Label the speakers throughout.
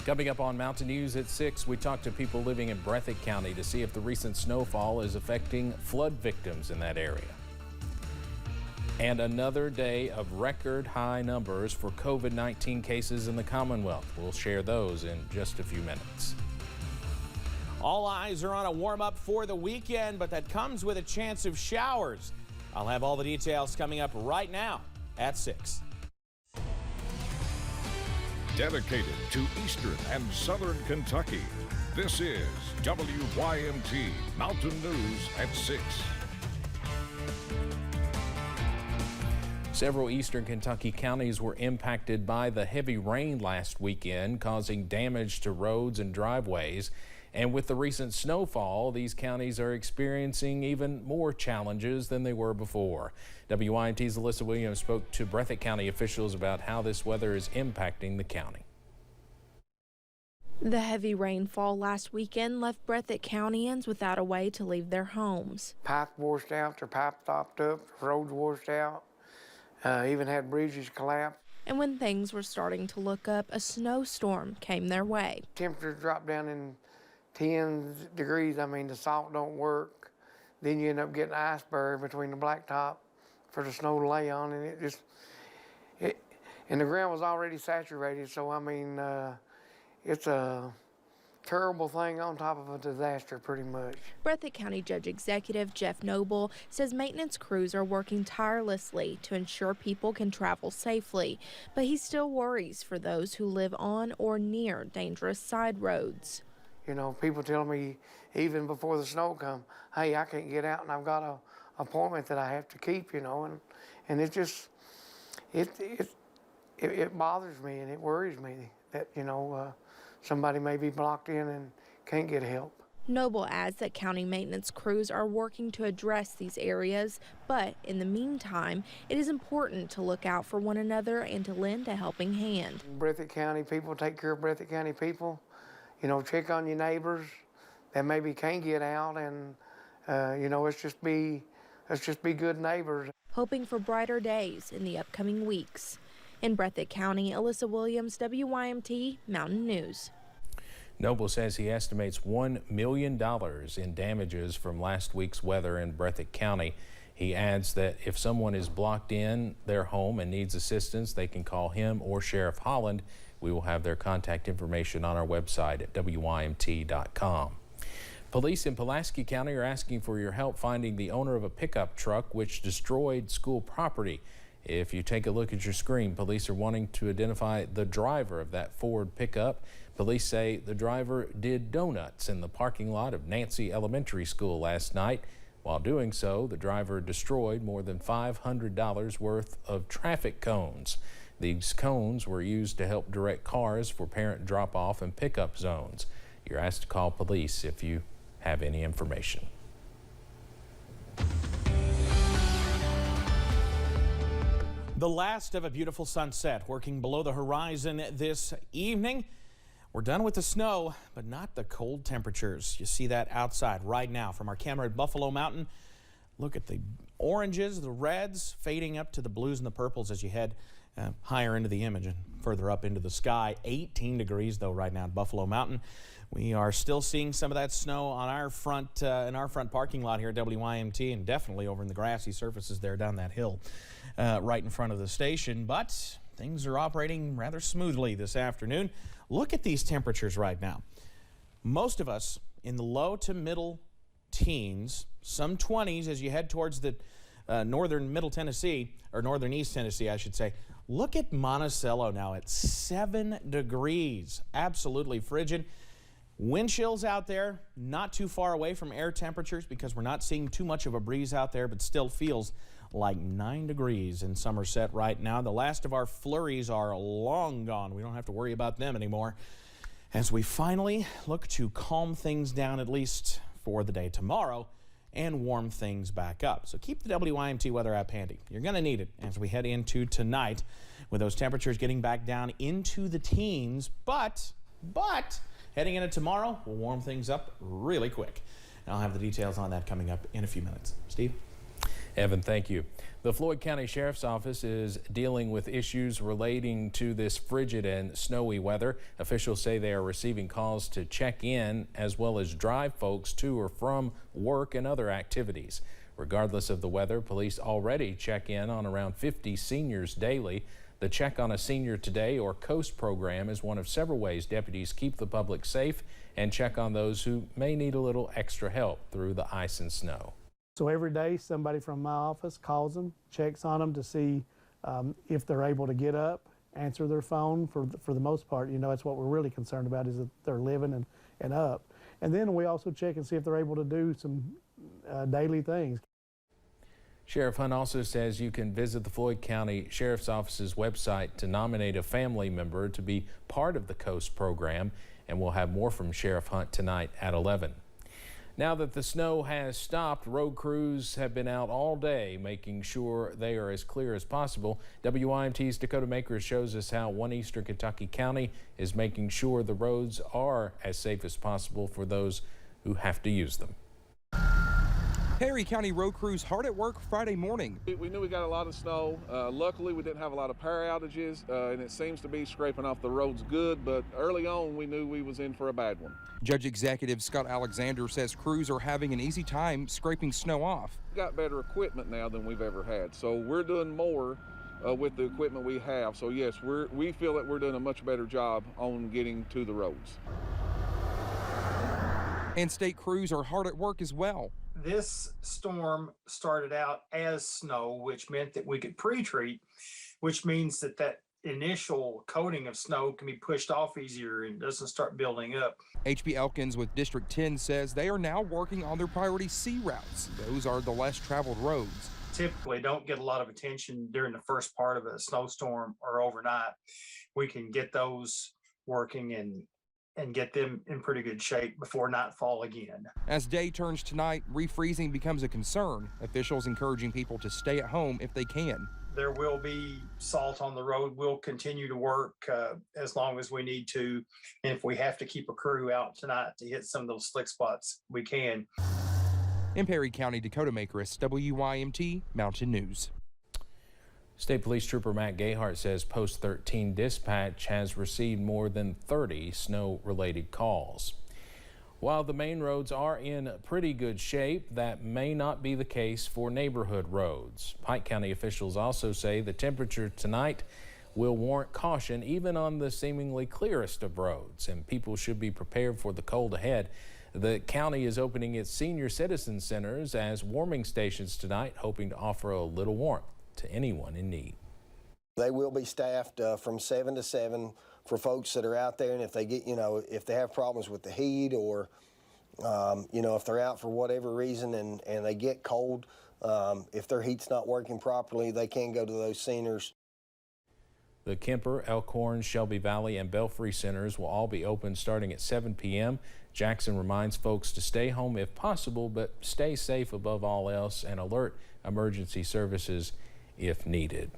Speaker 1: Coming up on Mountain News at 6, we talk to people living in Breathitt County to see if the recent snowfall is affecting flood victims in that area. And another day of record high numbers for COVID-19 cases in the Commonwealth. We'll share those in just a few minutes.
Speaker 2: All eyes are on a warm-up for the weekend, but that comes with a chance of showers. I'll have all the details coming up right now at 6.
Speaker 3: Dedicated to Eastern and Southern Kentucky, this is WYMT Mountain News at 6.
Speaker 1: Several eastern Kentucky counties were impacted by the heavy rain last weekend, causing damage to roads and driveways. And with the recent snowfall, these counties are experiencing even more challenges than they were before. WYMT's Alyssa Williams spoke to Breathitt County officials about how this weather is impacting the county.
Speaker 4: The heavy rainfall last weekend left Breathitt Countyans without a way to leave their homes.
Speaker 5: Pipe washed out, their pipe stopped up, roads washed out, even had bridges collapse.
Speaker 4: And when things were starting to look up, a snowstorm came their way.
Speaker 5: Temperatures dropped down in 10 degrees. I mean, the salt don't work. Then you end up getting iceberg between the blacktop for the snow to lay on, and and the ground was already saturated. So I mean, it's a terrible thing on top of a disaster, pretty much.
Speaker 4: Breathitt County Judge Executive Jeff Noble says maintenance crews are working tirelessly to ensure people can travel safely, but he still worries for those who live on or near dangerous side roads.
Speaker 5: You know, people tell me even before the snow come, hey, I can't get out and I've got an appointment that I have to keep, you know, and it just, it bothers me and it worries me that, you know, somebody may be blocked in and can't get help.
Speaker 4: Noble adds that county maintenance crews are working to address these areas, but in the meantime, it is important to look out for one another and to lend a helping hand.
Speaker 5: Breathitt County people take care of Breathitt County people. You know, check on your neighbors that maybe can't get out, and you know, let's just be good neighbors.
Speaker 4: Hoping for brighter days in the upcoming weeks. In Breathitt County, Alyssa Williams, WYMT Mountain News.
Speaker 1: Noble says he estimates $1 million in damages from last week's weather in Breathitt County. He adds that if someone is blocked in their home and needs assistance, they can call him or Sheriff Holland. We will have their contact information on our website at WYMT.com. Police in Pulaski County are asking for your help finding the owner of a pickup truck which destroyed school property. If you take a look at your screen, police are wanting to identify the driver of that Ford pickup. Police say the driver did donuts in the parking lot of Nancy Elementary School last night. While doing so, the driver destroyed more than $500 worth of traffic cones. These cones were used to help direct cars for parent drop-off and pickup zones. You're asked to call police if you have any information.
Speaker 2: The last of a beautiful sunset working below the horizon this evening. We're done with the snow, but not the cold temperatures. You see that outside right now from our camera at Buffalo Mountain. Look at the oranges, the reds fading up to the blues and the purples as you head higher into the image and further up into the sky. 18 degrees though right now at Buffalo Mountain. We are still seeing some of that snow on our front in our front parking lot here at WYMT, and definitely over in the grassy surfaces there down that hill right in front of the station. But things are operating rather smoothly this afternoon. Look at these temperatures right now. Most of us in the low to middle teens, some 20s as you head towards the northern middle Tennessee, or northern east Tennessee I should say. Look at Monticello now at 7 degrees, absolutely frigid. Wind chills out there, not too far away from air temperatures because we're not seeing too much of a breeze out there, but still feels like 9 degrees in Somerset right now. The last of our flurries are long gone. We don't have to worry about them anymore as we finally look to calm things down, at least for the day tomorrow, and warm things back up. So keep the WYMT weather app handy. You're going to need it as we head into tonight with those temperatures getting back down into the teens, but heading into tomorrow, we'll warm things up really quick. And I'll have the details on that coming up in a few minutes. Steve?
Speaker 1: Evan, thank you. The Floyd County Sheriff's Office is dealing with issues relating to this frigid and snowy weather. Officials say they are receiving calls to check in as well as drive folks to or from work and other activities. Regardless of the weather, police already check in on around 50 seniors daily. The Check on a Senior Today or COAST program is one of several ways deputies keep the public safe and check on those who may need a little extra help through the ice and snow.
Speaker 6: So every day somebody from my office calls them, checks on them to see if they're able to get up, answer their phone. For the most part, you know, that's what we're really concerned about, is that they're living and up. And then we also check and see if they're able to do some daily things.
Speaker 1: Sheriff Hunt also says you can visit the Floyd County Sheriff's Office's website to nominate a family member to be part of the COAST program, and we'll have more from Sheriff Hunt tonight at 11. Now that the snow has stopped, road crews have been out all day making sure they are as clear as possible. WYMT's Dakota Makers shows us how one eastern Kentucky county is making sure the roads are as safe as possible for those who have to use them.
Speaker 7: Perry County road crews hard at work Friday morning.
Speaker 8: We knew we got a lot of snow. Luckily, we didn't have a lot of power outages, and it seems to be scraping off the roads good, but early on, we knew we was in for a bad one.
Speaker 7: Judge Executive Scott Alexander says crews are having an easy time scraping snow off.
Speaker 8: We got better equipment now than we've ever had, so we're doing more with the equipment we have. So yes, we feel that we're doing a much better job on getting to the roads.
Speaker 7: And state crews are hard at work as well.
Speaker 9: This storm started out as snow, which meant that we could pre-treat, which means that that initial coating of snow can be pushed off easier and doesn't start building up.
Speaker 7: HB Elkins with District 10 says they are now working on their priority C routes. Those are the less traveled roads.
Speaker 9: Typically don't get a lot of attention during the first part of a snowstorm or overnight. We can get those working and get them in pretty good shape before nightfall again.
Speaker 7: As day turns to night, refreezing becomes a concern. Officials encouraging people to stay at home if they can.
Speaker 9: There will be salt on the road. We'll continue to work as long as we need to. And if we have to keep a crew out tonight to hit some of those slick spots, we can.
Speaker 7: In Perry County, Dakota Makers, WYMT Mountain News.
Speaker 1: State Police Trooper Matt Gayhart says Post 13 Dispatch has received more than 30 snow-related calls. While the main roads are in pretty good shape, that may not be the case for neighborhood roads. Pike County officials also say the temperature tonight will warrant caution even on the seemingly clearest of roads, and people should be prepared for the cold ahead. The county is opening its senior citizen centers as warming stations tonight, hoping to offer a little warmth to anyone in need.
Speaker 10: They will be staffed from 7 to 7 for folks that are out there, and if they get, if they have problems with the heat or, if they're out for whatever reason and they get cold, if their heat's not working properly, they can go to those centers.
Speaker 1: The Kemper, Elkhorn, Shelby Valley, and Belfry centers will all be open starting at 7 p.m. Jackson reminds folks to stay home if possible, but stay safe above all else and alert emergency services if needed.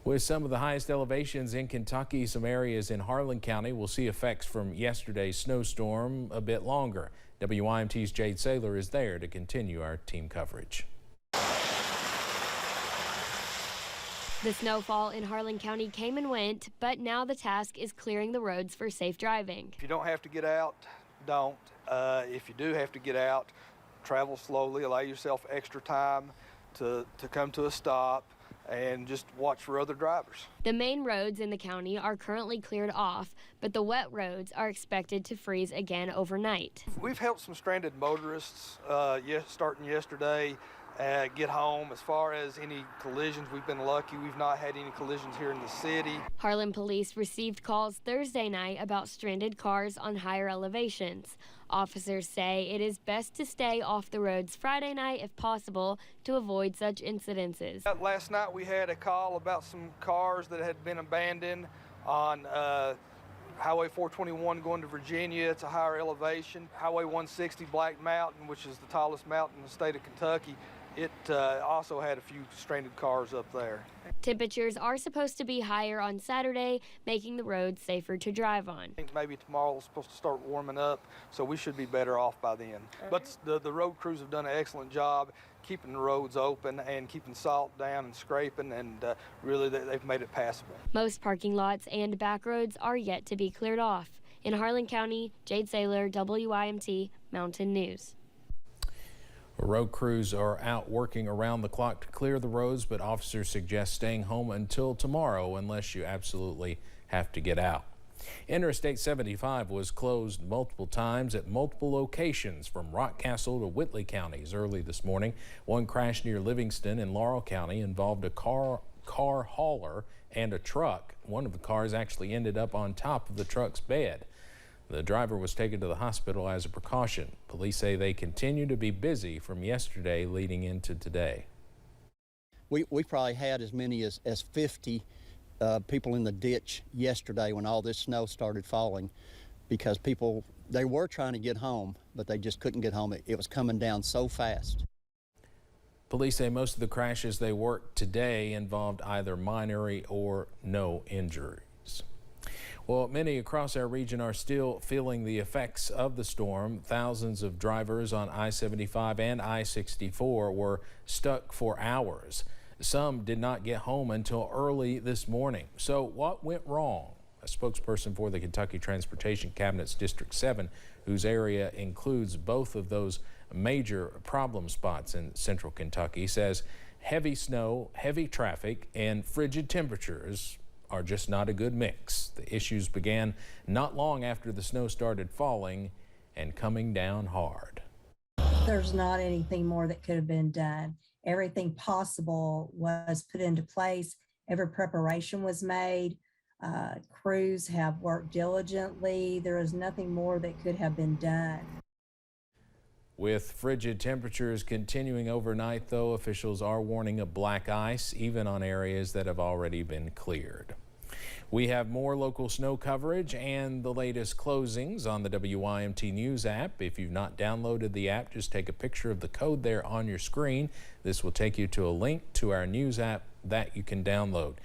Speaker 1: With some of the highest elevations in Kentucky, some areas in Harlan County will see effects from yesterday's snowstorm a bit longer. WYMT's Jade Saylor is there to continue our team coverage.
Speaker 11: The snowfall in Harlan County came and went, but now the task is clearing the roads for safe driving.
Speaker 12: If you don't have to get out, don't. If you do have to get out, travel slowly, allow yourself extra time to come to a stop, and just watch for other drivers.
Speaker 11: The main roads in the county are currently cleared off, but the wet roads are expected to freeze again overnight.
Speaker 12: We've helped some stranded motorists starting yesterday get home. As far as any collisions, we've been lucky. We've not had any collisions here in the city.
Speaker 11: Harlan police received calls Thursday night about stranded cars on higher elevations. Officers say it is best to stay off the roads Friday night if possible to avoid such incidences.
Speaker 12: Last night we had a call about some cars that had been abandoned on Highway 421 going to Virginia. It's a higher elevation. Highway 160 Black Mountain, which is the tallest mountain in the state of Kentucky. It also had a few stranded cars up there.
Speaker 11: Temperatures are supposed to be higher on Saturday, making the roads safer to drive on.
Speaker 12: I think maybe tomorrow is supposed to start warming up, so we should be better off by then. But the road crews have done an excellent job keeping the roads open and keeping salt down and scraping, and really they've made it passable.
Speaker 11: Most parking lots and back roads are yet to be cleared off. In Harlan County, Jade Saylor, WYMT Mountain News.
Speaker 1: Road crews are out working around the clock to clear the roads, but officers suggest staying home until tomorrow unless you absolutely have to get out. Interstate 75 was closed multiple times at multiple locations from Rockcastle to Whitley counties early this morning. One crash near Livingston in Laurel County involved a car hauler and a truck. One of the cars actually ended up on top of the truck's bed. The driver was taken to the hospital as a precaution. Police say they continue to be busy from yesterday leading into today.
Speaker 13: We probably had as many as 50 people in the ditch yesterday when all this snow started falling, because they were trying to get home, but they just couldn't get home. It was coming down so fast.
Speaker 1: Police say most of the crashes they worked today involved either minor or no injuries. Well, many across our region are still feeling the effects of the storm. Thousands of drivers on I-75 and I-64 were stuck for hours. Some did not get home until early this morning. So what went wrong? A spokesperson for the Kentucky Transportation Cabinet's District 7, whose area includes both of those major problem spots in central Kentucky, says heavy snow, heavy traffic, and frigid temperatures are just not a good mix. The issues began not long after the snow started falling and coming down hard.
Speaker 14: There's not anything more that could have been done. Everything possible was put into place. Every preparation was made. Crews have worked diligently. There is nothing more that could have been done.
Speaker 1: With frigid temperatures continuing overnight, though, officials are warning of black ice, even on areas that have already been cleared. We have more local snow coverage and the latest closings on the WYMT News app. If you've not downloaded the app, just take a picture of the code there on your screen. This will take you to a link to our news app that you can download.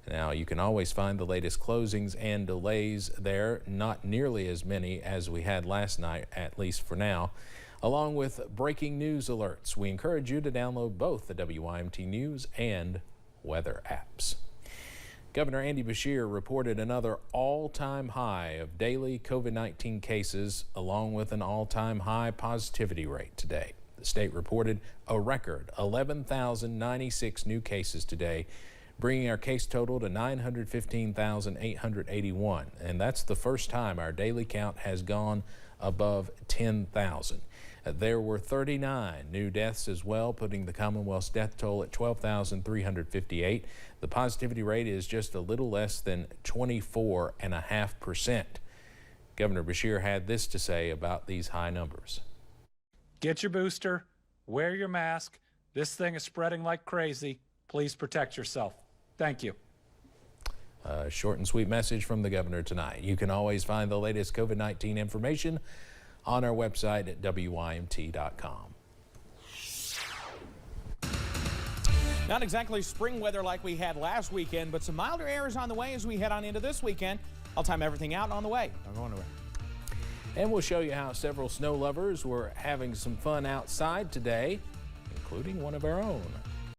Speaker 1: Now, you can always find the latest closings and delays there, not nearly as many as we had last night, at least for now, along with breaking news alerts. We encourage you to download both the WYMT News and weather apps. Governor Andy Beshear reported another all-time high of daily COVID-19 cases, along with an all-time high positivity rate today. The state reported a record 11,096 new cases today, bringing our case total to 915,881. And that's the first time our daily count has gone above 10,000. There were 39 new deaths as well, putting the Commonwealth's death toll at 12,358. The positivity rate is just a little less than 24.5%. Governor Beshear had this to say about these high numbers.
Speaker 15: Get your booster, wear your mask. This thing is spreading like crazy. Please protect yourself. Thank you.
Speaker 1: A short and sweet message from the governor tonight. You can always find the latest COVID-19 information on our website at WYMT.com.
Speaker 2: Not exactly spring weather like we had last weekend, but some milder air is on the way as we head on into this weekend. I'll time everything out on the way. Don't go anywhere.
Speaker 1: And we'll show you how several snow lovers were having some fun outside today, including one of our own.